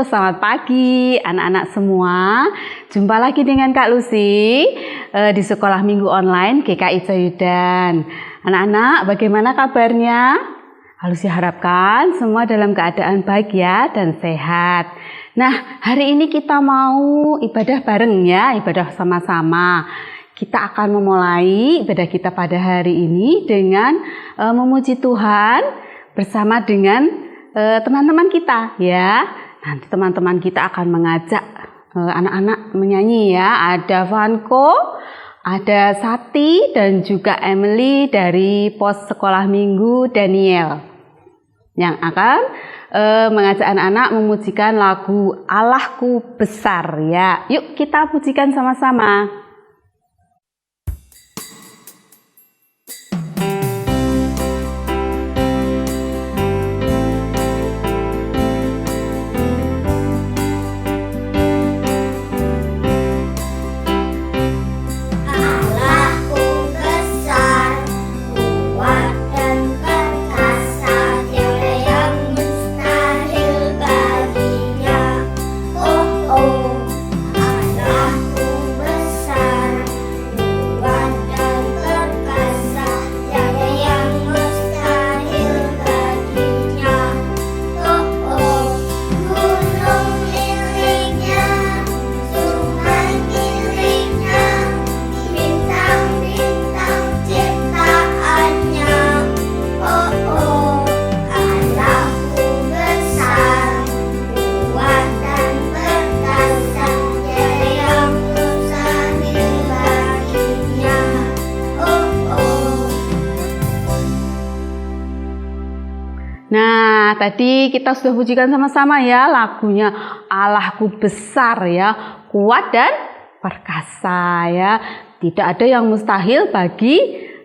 selamat pagi anak-anak semua. Jumpa lagi dengan Kak Lucy di Sekolah Minggu Online GKI Coyudan. Anak-anak, bagaimana kabarnya? Kak Lucy harapkan semua dalam keadaan baik ya dan sehat. Nah, hari ini kita mau ibadah bareng ya, ibadah sama-sama. Kita akan memulai ibadah kita pada hari ini dengan memuji Tuhan bersama dengan teman-teman kita ya. Nanti teman-teman kita akan mengajak anak-anak menyanyi ya. Ada Vanko, ada Sati dan juga Emily dari Pos Sekolah Minggu Daniel yang akan mengajak anak-anak memujikan lagu Allahku Besar ya. Yuk kita pujikan sama-sama. Nah, tadi kita sudah pujikan sama-sama ya lagunya Allahku Besar ya, kuat dan perkasa ya. Tidak ada yang mustahil bagi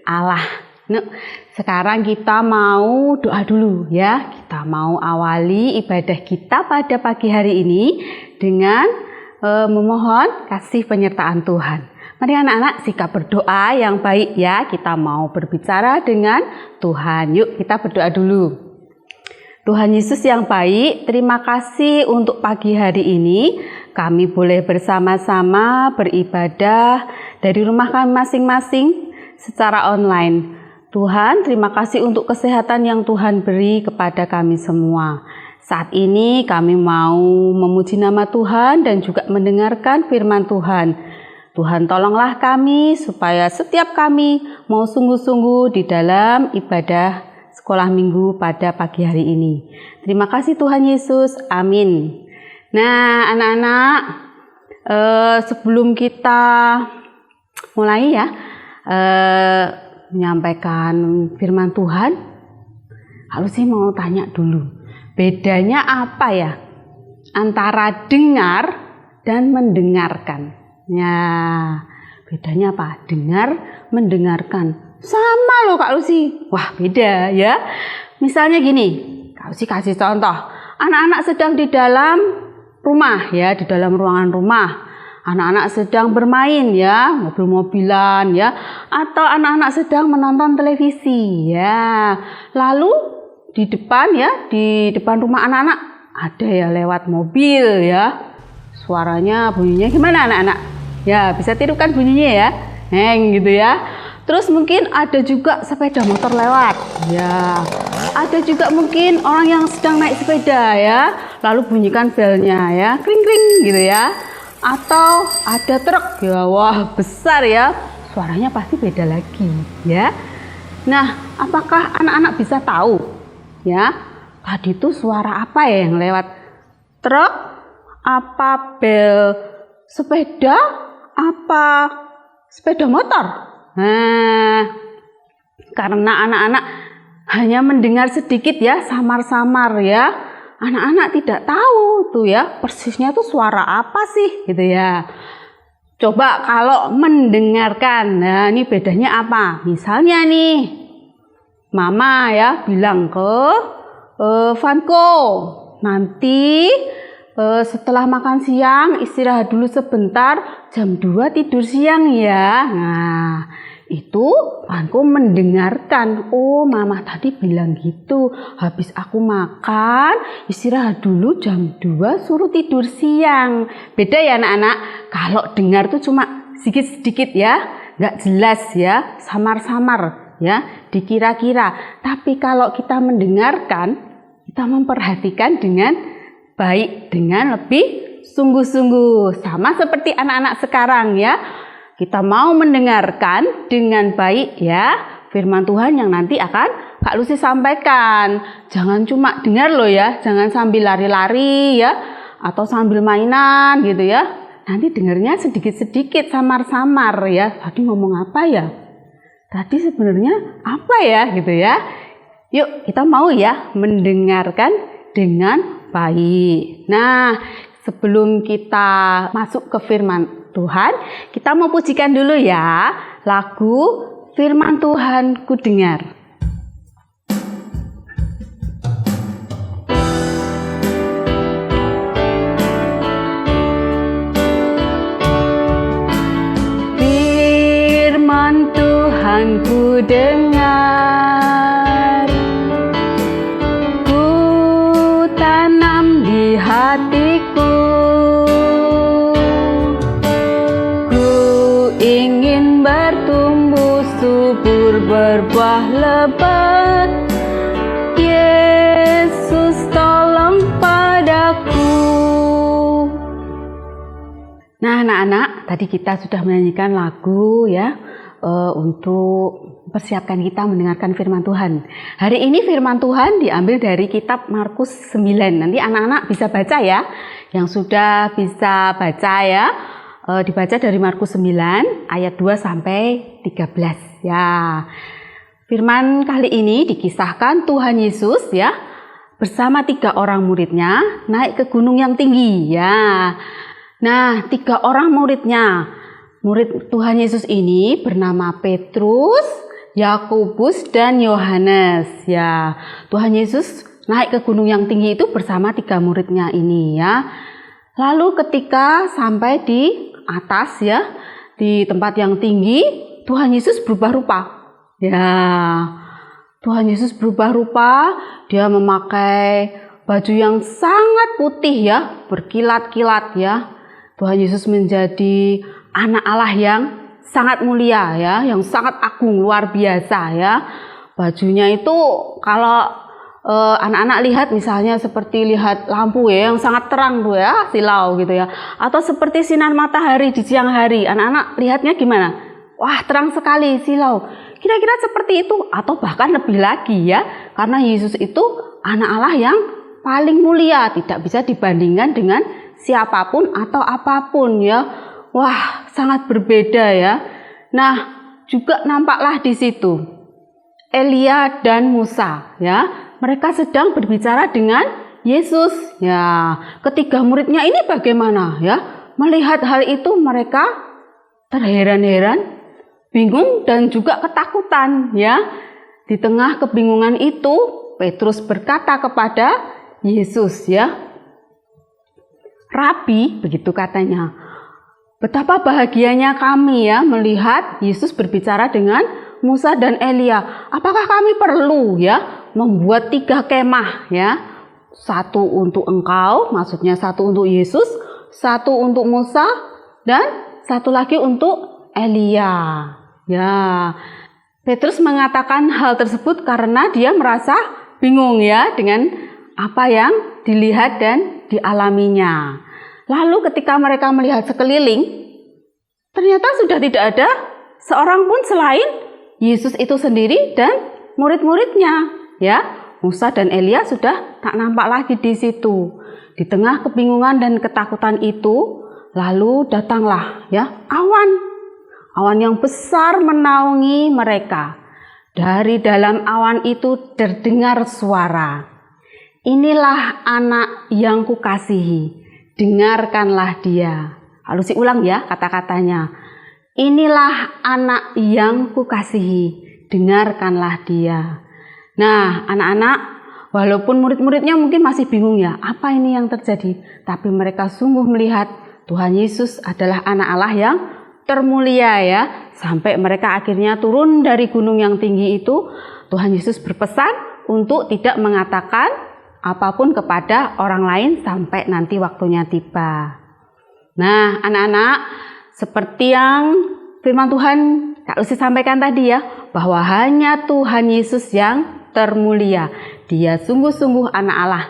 Allah. Nah, sekarang kita mau doa dulu ya. Kita mau awali ibadah kita pada pagi hari ini dengan memohon kasih penyertaan Tuhan. Mari anak-anak sikap berdoa yang baik ya. Kita mau berbicara dengan Tuhan. Yuk kita berdoa dulu. Tuhan Yesus yang baik, terima kasih untuk pagi hari ini. Kami boleh bersama-sama beribadah dari rumah kami masing-masing secara online. Tuhan, terima kasih untuk kesehatan yang Tuhan beri kepada kami semua. Saat ini kami mau memuji nama Tuhan dan juga mendengarkan firman Tuhan. Tuhan tolonglah kami supaya setiap kami mau sungguh-sungguh di dalam ibadah sekolah minggu pada pagi hari ini. Terima kasih Tuhan Yesus. Amin. Nah, anak-anak, sebelum kita mulai ya, menyampaikan firman Tuhan, harus sih mau tanya dulu, bedanya apa ya antara dengar dan mendengarkan? Ya, bedanya apa? Dengar, mendengarkan. Sama loh Kak Lucy. Wah, beda ya. Misalnya gini, Kak Lucy kasih contoh. Anak-anak sedang di dalam rumah ya, di dalam ruangan rumah. Anak-anak sedang bermain ya, mobil-mobilan ya, atau anak-anak sedang menonton televisi ya. Lalu di depan ya, di depan rumah anak-anak ada ya lewat mobil ya. Suaranya bunyinya gimana anak-anak? Ya, bisa tirukan bunyinya ya. Heng gitu ya. Terus mungkin ada juga sepeda motor lewat, ya. Ada juga mungkin orang yang sedang naik sepeda ya, lalu bunyikan belnya ya, kring kring gitu ya. Atau ada truk ya, wah besar ya, suaranya pasti beda lagi ya. Nah, apakah anak-anak bisa tahu ya, tadi itu suara apa ya yang lewat? Truk, apa bel sepeda, apa sepeda motor? Nah, karena anak-anak hanya mendengar sedikit ya, samar-samar ya. Anak-anak tidak tahu tuh ya, persisnya tuh suara apa sih gitu ya. Coba kalau mendengarkan, nah ini bedanya apa? Misalnya nih, Mama ya bilang ke Vanko, nanti setelah makan siang istirahat dulu sebentar, jam 2 tidur siang ya. Nah, Itu Tuhanku mendengarkan, oh mama tadi bilang gitu, habis aku makan istirahat dulu jam 2 suruh tidur siang. Beda ya anak-anak, kalau dengar tuh cuma sedikit-sedikit ya, nggak jelas ya, samar-samar ya, dikira-kira. Tapi kalau kita mendengarkan, kita memperhatikan dengan baik, dengan lebih sungguh-sungguh. Sama seperti anak-anak sekarang ya. Kita mau mendengarkan dengan baik ya firman Tuhan yang nanti akan Kak Lucy sampaikan. Jangan cuma dengar loh ya, jangan sambil lari-lari ya atau sambil mainan gitu ya. Nanti dengarnya sedikit-sedikit, samar-samar ya. Tadi ngomong apa ya? Tadi sebenarnya apa ya gitu ya. Yuk kita mau ya mendengarkan dengan baik. Nah, sebelum kita masuk ke firman Tuhan, kita mau pujikan dulu ya lagu Firman Tuhan Ku Dengar. Firman Tuhan ku dengar, ku tanam di hatiku. Ingin bertumbuh subur, berbuah lebat. Yesus tolong padaku. Nah anak-anak, tadi kita sudah menyanyikan lagu ya untuk persiapkan kita mendengarkan firman Tuhan. Hari ini firman Tuhan diambil dari kitab Markus 9. Nanti anak-anak bisa baca ya. Yang sudah bisa baca ya, dibaca dari Markus 9 ayat 2 sampai 13 ya. Firman kali ini dikisahkan Tuhan Yesus ya bersama 3 orang muridnya naik ke gunung yang tinggi ya. Nah, 3 orang muridnya, murid Tuhan Yesus ini bernama Petrus, Yakobus dan Yohanes ya. Tuhan Yesus naik ke gunung yang tinggi itu bersama 3 muridnya ini ya. Lalu ketika sampai di atas ya, di tempat yang tinggi, Tuhan Yesus berubah rupa. Ya, Tuhan Yesus berubah rupa, dia memakai baju yang sangat putih ya, berkilat-kilat ya. Tuhan Yesus menjadi anak Allah yang sangat mulia ya, yang sangat agung, luar biasa ya. Bajunya itu kalau anak-anak lihat misalnya seperti lihat lampu ya yang sangat terang tuh ya, silau gitu ya, atau seperti sinar matahari di siang hari, anak-anak lihatnya gimana? Wah, terang sekali, silau. Kira-kira seperti itu atau bahkan lebih lagi ya, karena Yesus itu anak Allah yang paling mulia, tidak bisa dibandingkan dengan siapapun atau apapun ya. Wah, sangat berbeda ya. Nah, juga nampaklah di situ Elia dan Musa ya. Mereka sedang berbicara dengan Yesus ya. Ketiga muridnya ini bagaimana ya? Melihat hal itu mereka terheran-heran, bingung dan juga ketakutan ya. Di tengah kebingungan itu Petrus berkata kepada Yesus ya, "Rabi," begitu katanya, "betapa bahagianya kami ya melihat Yesus berbicara dengan Musa dan Elia. Apakah kami perlu ya membuat 3 kemah ya? 1 untuk engkau," maksudnya 1 untuk Yesus, 1 untuk Musa, dan 1 lagi untuk Elia. Ya, Petrus mengatakan hal tersebut karena dia merasa bingung ya dengan apa yang dilihat dan dialaminya. Lalu ketika mereka melihat sekeliling, ternyata sudah tidak ada seorang pun selain Yesus itu sendiri dan murid-muridnya ya. Musa dan Elia sudah tak nampak lagi di situ. Di tengah kebingungan dan ketakutan itu, lalu datanglah ya awan yang besar menaungi mereka. Dari dalam awan itu terdengar suara, "Inilah anak yang kukasihi, dengarkanlah dia." Lalu ulang ya kata-katanya. "Inilah anak yang kukasihi, dengarkanlah dia." Nah, anak-anak, walaupun murid-muridnya mungkin masih bingung ya, apa ini yang terjadi? Tapi mereka sungguh melihat Tuhan Yesus adalah anak Allah yang termulia ya, sampai mereka akhirnya turun dari gunung yang tinggi itu, Tuhan Yesus berpesan untuk tidak mengatakan apapun kepada orang lain sampai nanti waktunya tiba. Nah, anak-anak, seperti yang firman Tuhan Kak Lucy sampaikan tadi ya, bahwa hanya Tuhan Yesus yang termulia. Dia sungguh-sungguh anak Allah.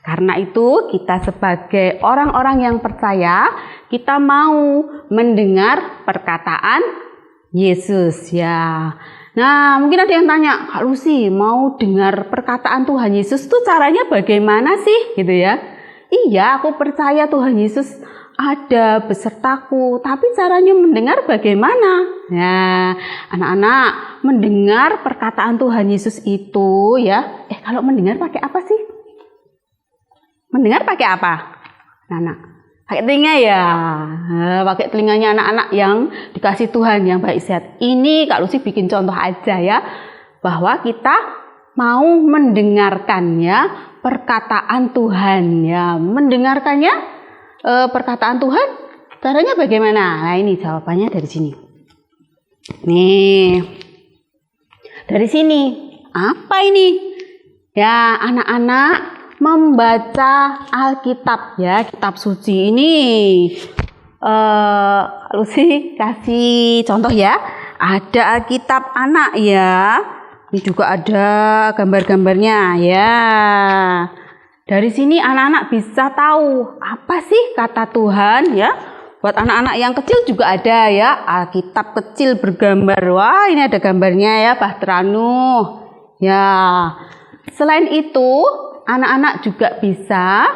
Karena itu kita sebagai orang-orang yang percaya, kita mau mendengar perkataan Yesus ya. Nah, mungkin ada yang tanya, Kak Lucy mau dengar perkataan Tuhan Yesus itu caranya bagaimana sih gitu ya? Iya, aku percaya Tuhan Yesus ada besertaku, tapi caranya mendengar bagaimana? Nah, anak-anak, mendengar perkataan Tuhan Yesus itu ya, kalau mendengar pakai apa sih? Mendengar pakai apa? Anak-anak, pakai telinga ya. Pakai telinganya anak-anak yang dikasih Tuhan yang baik sehat. Ini Kak Lucy bikin contoh aja ya, bahwa kita mau mendengarkan ya perkataan Tuhan ya, mendengarkannya. Perkataan Tuhan caranya bagaimana? Nah, ini jawabannya dari sini. Nih, dari sini apa ini? Ya, anak-anak membaca Alkitab ya, kitab suci ini. Lucy kasih contoh ya. Ada Alkitab anak ya. Ini juga ada gambar-gambarnya ya. Dari sini anak-anak bisa tahu apa sih kata Tuhan ya. Buat anak-anak yang kecil juga ada ya, Alkitab kecil bergambar. Wah, ini ada gambarnya ya, Bahtera Nuh. Ya. Selain itu, anak-anak juga bisa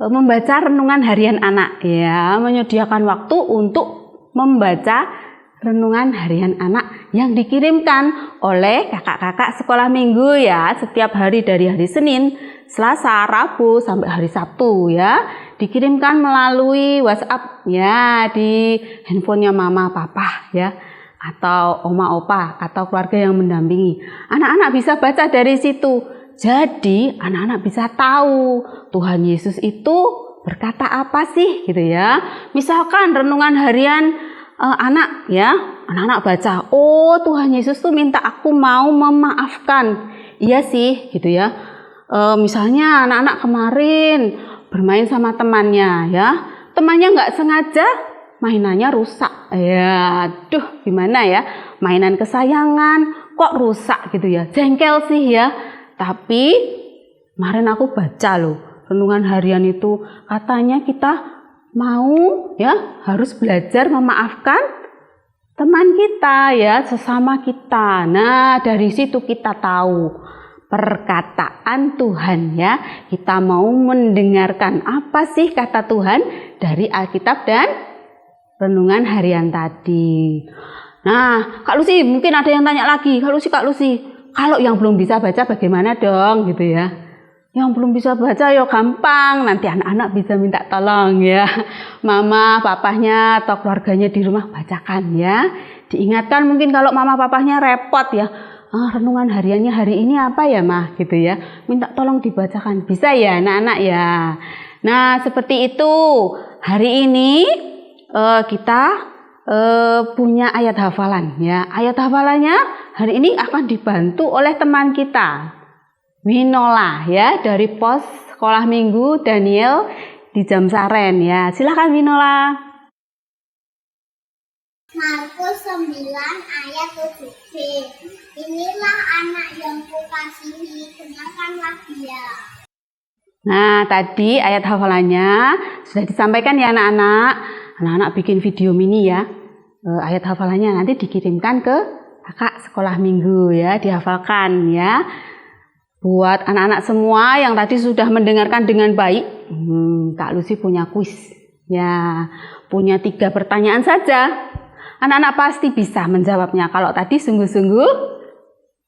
membaca renungan harian anak ya, menyediakan waktu untuk membaca renungan harian anak yang dikirimkan oleh kakak-kakak sekolah minggu ya, setiap hari dari hari Senin, Selasa, Rabu sampai hari Sabtu ya, dikirimkan melalui WhatsApp ya, di handphonenya mama papa ya, atau oma opa atau keluarga yang mendampingi. Anak-anak bisa baca dari situ. Jadi anak-anak bisa tahu Tuhan Yesus itu berkata apa sih gitu ya. Misalkan renungan harian anak ya, anak-anak baca, oh Tuhan Yesus tuh minta aku mau memaafkan. Iya sih gitu ya. Misalnya anak-anak kemarin bermain sama temannya ya, temannya nggak sengaja mainannya rusak ya, aduh gimana ya, mainan kesayangan kok rusak gitu ya, jengkel sih ya. Tapi kemarin aku baca loh renungan harian itu, katanya kita mau ya harus belajar memaafkan teman kita ya, sesama kita. Nah, dari situ kita tahu perkataan Tuhan ya. Kita mau mendengarkan apa sih kata Tuhan dari Alkitab dan renungan harian tadi. Nah, Kak Lucy mungkin ada yang tanya lagi, Kak Lucy, kalau yang belum bisa baca bagaimana dong gitu ya. Yang belum bisa baca ya gampang, nanti anak-anak bisa minta tolong ya, mama papahnya atau keluarganya di rumah bacakan ya. Diingatkan mungkin kalau mama papahnya repot ya, renungan hariannya hari ini apa ya mah gitu ya, minta tolong dibacakan, bisa ya anak-anak ya. Nah seperti itu, hari ini kita punya ayat hafalan ya. Ayat hafalannya hari ini akan dibantu oleh teman kita, Winola ya, dari pos sekolah minggu Daniel di Jamsaren ya. Silakan Winola. Markus 9 ayat 7b. Inilah anak yang kukasihi, dengarkanlah dia. Nah, tadi ayat hafalannya sudah disampaikan ya anak-anak. Anak-anak bikin video mini ya. Ayat hafalannya nanti dikirimkan ke kakak sekolah minggu ya, dihafalkan ya. Buat anak-anak semua yang tadi sudah mendengarkan dengan baik, Kak Lucy punya kuis ya, punya 3 pertanyaan saja. Anak-anak pasti bisa menjawabnya kalau tadi sungguh-sungguh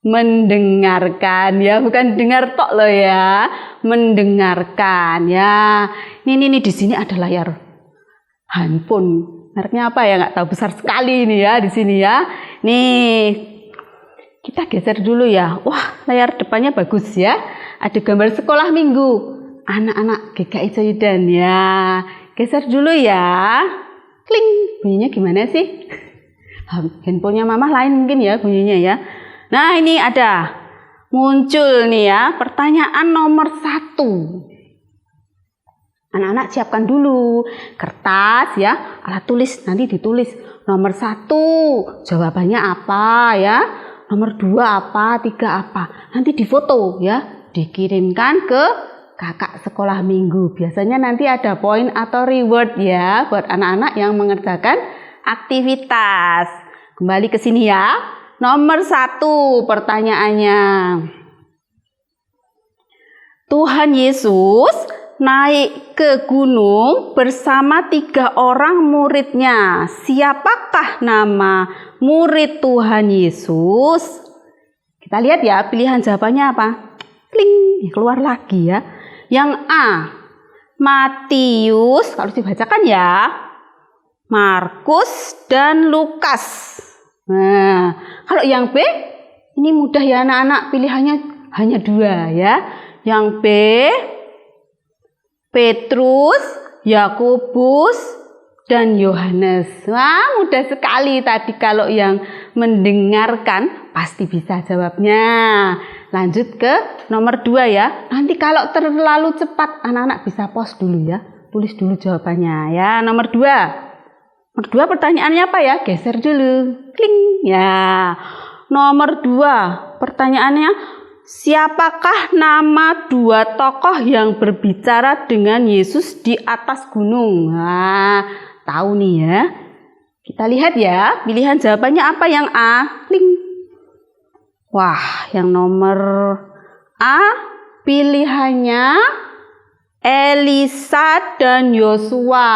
mendengarkan ya, bukan dengar tok loh ya, mendengarkan ya. Ini di sini ada layar handphone, mereknya apa ya nggak tahu, besar sekali ini ya di sini ya. Nih. Kita geser dulu ya. Wah, layar depannya bagus ya. Ada gambar sekolah minggu anak-anak GKI Joydan ya. Geser dulu ya. Kling. Bunyinya gimana sih? Handphonenya Mama lain mungkin ya bunyinya ya. Nah ini ada muncul nih ya pertanyaan nomor 1. Anak-anak siapkan dulu kertas ya, alat tulis, nanti ditulis nomor 1 jawabannya apa ya, nomor 2 apa, 3 apa, nanti difoto ya, dikirimkan ke kakak sekolah minggu. Biasanya nanti ada poin atau reward ya buat anak-anak yang mengerjakan aktivitas. Kembali ke sini ya. Nomor 1 pertanyaannya. Tuhan Yesus naik ke gunung bersama 3 orang muridnya. Siapakah nama murid Tuhan Yesus? Kita lihat ya pilihan jawabannya apa. Kling, keluar lagi ya. Yang A, Matius, kalau dibacakan ya, Markus dan Lukas. Nah, kalau yang B, ini mudah ya anak-anak, pilihannya hanya 2 ya. Yang B, Petrus, Yakobus, dan Yohanes. Wah, mudah sekali tadi kalau yang mendengarkan pasti bisa jawabnya. Lanjut ke nomor 2 ya. Nanti kalau terlalu cepat anak-anak bisa pause dulu ya. Tulis dulu jawabannya ya. Nomor 2. Nomor 2 pertanyaannya apa ya? Geser dulu. Kling. Ya. Nomor 2 pertanyaannya, siapakah nama 2 tokoh yang berbicara dengan Yesus di atas gunung? Nah, tahu nih ya. Kita lihat ya, pilihan jawabannya apa yang A? Kling. Wah, yang nomor A pilihannya Elisa dan Yosua.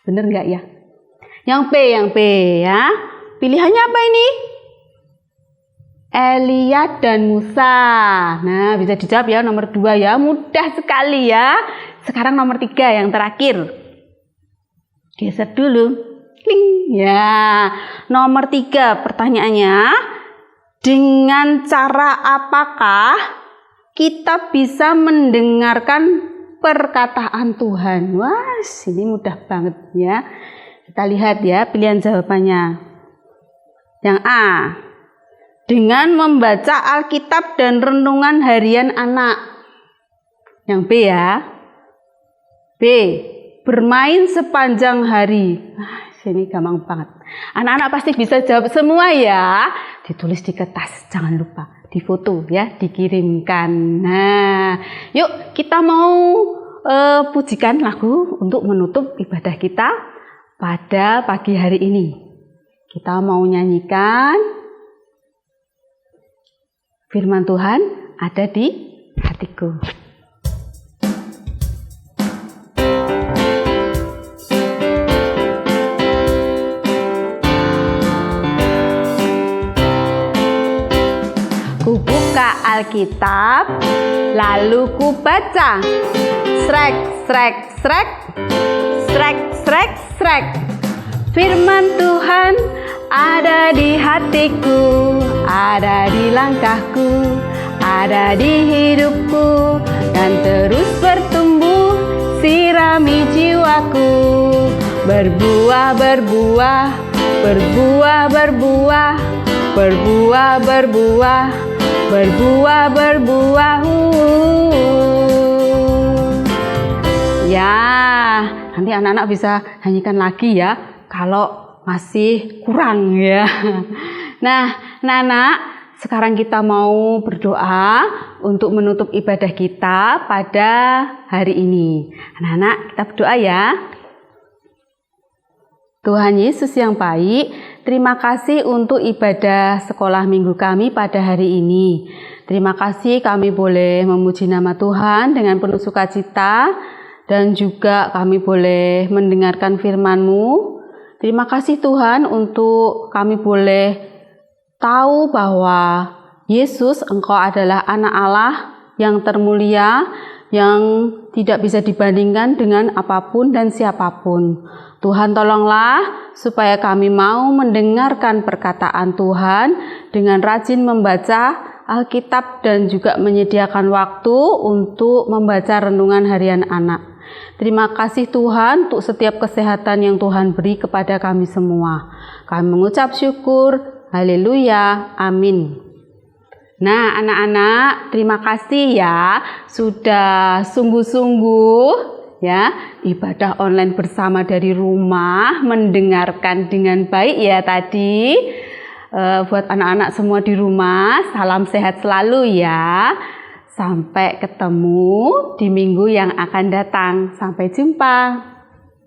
Bener nggak ya? Yang B ya. Pilihannya apa ini? Elia dan Musa. Nah, bisa dijawab ya nomor 2 ya. Mudah sekali ya. Sekarang nomor 3 yang terakhir. Geser dulu. Kling. Ya. Nomor 3 pertanyaannya. Dengan cara apakah kita bisa mendengarkan perkataan Tuhan? Wah, ini mudah banget ya. Kita lihat ya pilihan jawabannya. Yang A, dengan membaca Alkitab dan renungan harian anak. Yang B ya. B, bermain sepanjang hari. Ini gampang banget. Anak-anak pasti bisa jawab semua ya. Ditulis di kertas, jangan lupa difoto ya, dikirimkan. Nah, yuk kita mau pujikan lagu untuk menutup ibadah kita pada pagi hari ini. Kita mau nyanyikan firman Tuhan ada di hatiku. Ku buka Alkitab, lalu ku baca. Srek, srek, srek, srek, srek, srek. Firman Tuhan ada di hatiku, ada di langkahku, ada di hidupku, dan terus bertumbuh, sirami jiwaku. Berbuah, berbuah, berbuah, berbuah, berbuah, berbuah, berbuah, berbuah. Ya, nanti anak-anak bisa nyanyikan lagi ya kalau masih kurang ya. Nah, anak-anak, sekarang kita mau berdoa untuk menutup ibadah kita pada hari ini. Anak-anak, kita berdoa ya. Tuhan Yesus yang baik, terima kasih untuk ibadah sekolah minggu kami pada hari ini. Terima kasih kami boleh memuji nama Tuhan dengan penuh sukacita, dan juga kami boleh mendengarkan firman-Mu. Terima kasih Tuhan untuk kami boleh tahu bahwa Yesus, Engkau adalah anak Allah yang termulia, yang tidak bisa dibandingkan dengan apapun dan siapapun. Tuhan tolonglah supaya kami mau mendengarkan perkataan Tuhan dengan rajin membaca Alkitab dan juga menyediakan waktu untuk membaca renungan harian anak. Terima kasih Tuhan untuk setiap kesehatan yang Tuhan beri kepada kami semua. Kami mengucap syukur. Haleluya. Amin. Nah, anak-anak, terima kasih ya sudah sungguh-sungguh ya ibadah online bersama dari rumah, mendengarkan dengan baik ya tadi. Buat anak-anak semua di rumah, salam sehat selalu ya. Sampai ketemu di minggu yang akan datang. Sampai jumpa.